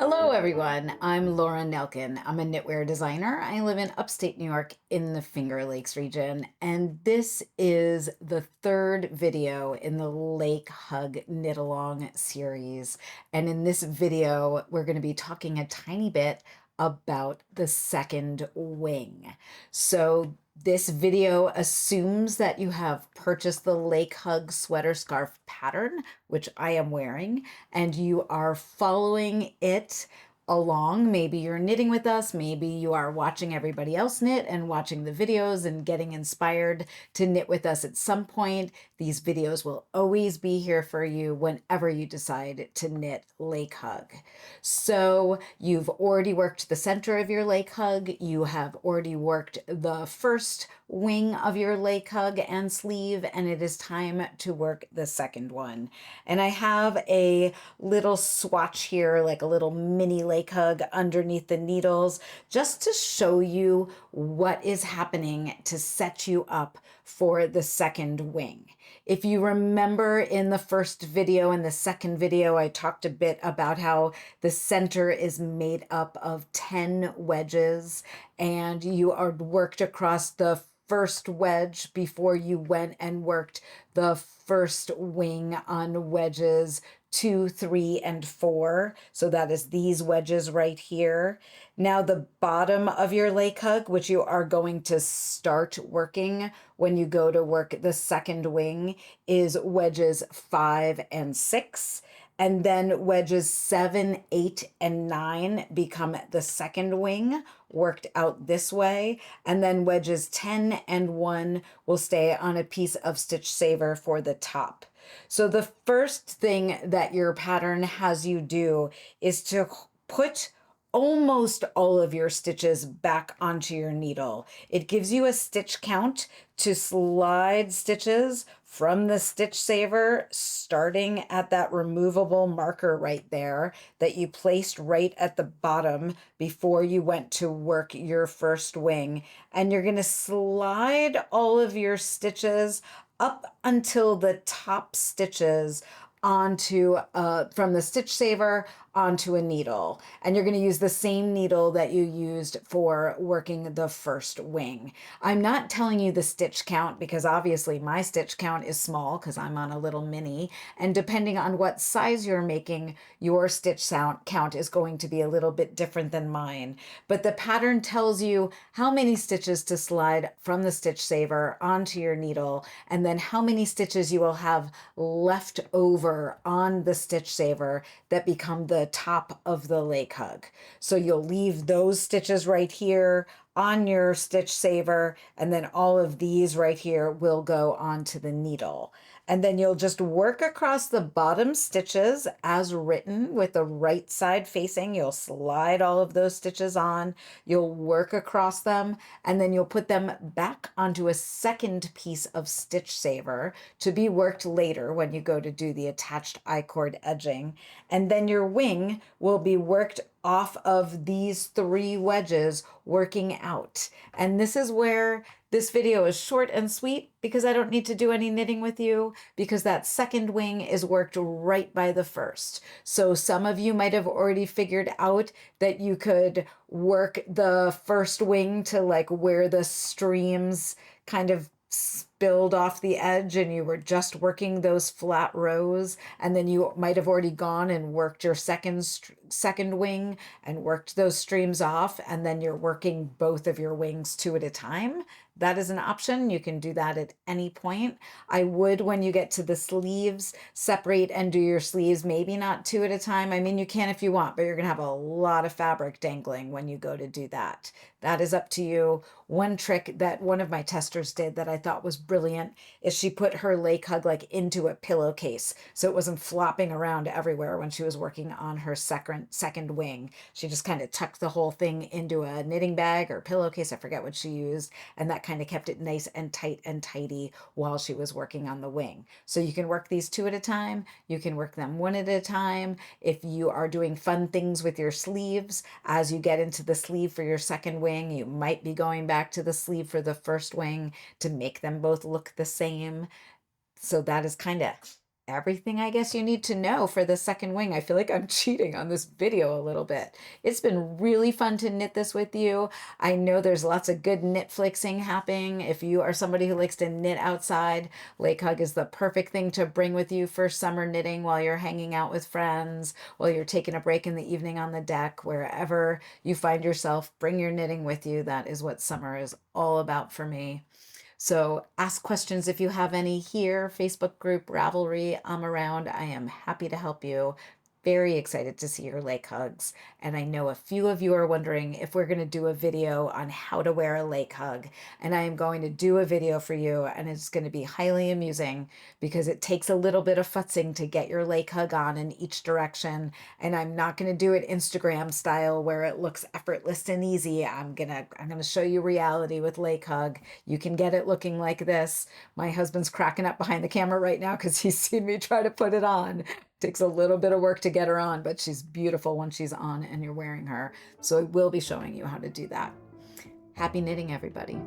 Hello, everyone. I'm Laura Nelkin. I'm a knitwear designer. I live in upstate New York in the Finger Lakes region, and this is the third video in the Lake Hug Knit Along series. And in this video, we're going to be talking a tiny bit about the second wing. So this video assumes that you have purchased the Lake Hug sweater scarf pattern, which I am wearing, and you are following it along. Maybe you're knitting with us, maybe you are watching everybody else knit and watching the videos and getting inspired to knit with us at some point. These videos will always be here for you whenever you decide to knit Lake Hug. So you've already worked the center of your Lake Hug, you have already worked the first wing of your Lake Hug and sleeve, and it is time to work the second one. And I have a little swatch here, like a little mini Lake Hug underneath the needles, just to show you what is happening to set you up for the second wing. If you remember in the first video and the second video, I talked a bit about how the center is made up of 10 wedges, and you are worked across the first wedge before you went and worked the first wing on wedges 2, 3, and 4. So that is these wedges right here. Now the bottom of your Lake Hug, which you are going to start working when you go to work the second wing, is wedges 5 and 6. And then wedges 7, 8, and 9 become the second wing, worked out this way. And then wedges 10 and 1 will stay on a piece of stitch saver for the top. So the first thing that your pattern has you do is to put almost all of your stitches back onto your needle. It gives you a stitch count to slide stitches from the stitch saver, starting at that removable marker right there that you placed right at the bottom before you went to work your first wing. And you're going to slide all of your stitches up until the top stitches onto from the stitch saver onto a needle, and you're going to use the same needle that you used for working the first wing. I'm not telling you the stitch count because obviously my stitch count is small because I'm on a little mini, and depending on what size you're making, your stitch count is going to be a little bit different than mine. But the pattern tells you how many stitches to slide from the stitch saver onto your needle, and then how many stitches you will have left over on the stitch saver that become the top of the Lake Hug. So you'll leave those stitches right here on your stitch saver, and then all of these right here will go onto the needle. And then you'll just work across the bottom stitches as written with the right side facing. You'll slide all of those stitches on, you'll work across them, and then you'll put them back onto a second piece of stitch saver to be worked later when you go to do the attached I-cord edging. And then your wing will be worked off of these 3 wedges working out. And this is where this video is short and sweet because I don't need to do any knitting with you because that second wing is worked right by the first. So some of you might have already figured out that you could work the first wing to like where the streams kind of spilled off the edge and you were just working those flat rows, and then you might have already gone and worked your second wing and worked those streams off, and then you're working both of your wings 2 at a time. That is an option. You can do that at any point. I would, when you get to the sleeves, separate and do your sleeves, maybe not 2 at a time. I mean, you can if you want, but you're gonna have a lot of fabric dangling when you go to do that. That is up to you. One trick that one of my testers did that I thought was brilliant is she put her Lake Hug like into a pillowcase so it wasn't flopping around everywhere when she was working on her second wing. She just kind of tucked the whole thing into a knitting bag or pillowcase, I forget what she used, and that kind of kept it nice and tight and tidy while she was working on the wing. So you can work these 2 at a time, you can work them 1 at a time. If you are doing fun things with your sleeves, as you get into the sleeve for your second wing, you might be going back to the sleeve for the first wing to make them both look the same. So that is kind of everything I guess you need to know for the second wing. I feel like I'm cheating on this video a little bit. It's been really fun to knit this with you. I know there's lots of good knit flixing happening. If you are somebody who likes to knit outside, Lake Hug is the perfect thing to bring with you for summer knitting while you're hanging out with friends, while you're taking a break in the evening on the deck, wherever you find yourself, bring your knitting with you. That is what summer is all about for me. So ask questions if you have any here, Facebook group, Ravelry. I'm around. I am happy to help you. Very excited to see your lake hugs. And I know a few of you are wondering if we're going to do a video on how to wear a lake hug. And I am going to do a video for you, and it's going to be highly amusing because it takes a little bit of futzing to get your lake hug on in each direction. And I'm not going to do it Instagram style where it looks effortless and easy. I'm gonna show you reality with lake hug. You can get it looking like this. My husband's cracking up behind the camera right now because he's seen me try to put it on. Takes a little bit of work to get her on, but she's beautiful when she's on and you're wearing her. So I will be showing you how to do that. Happy knitting, everybody.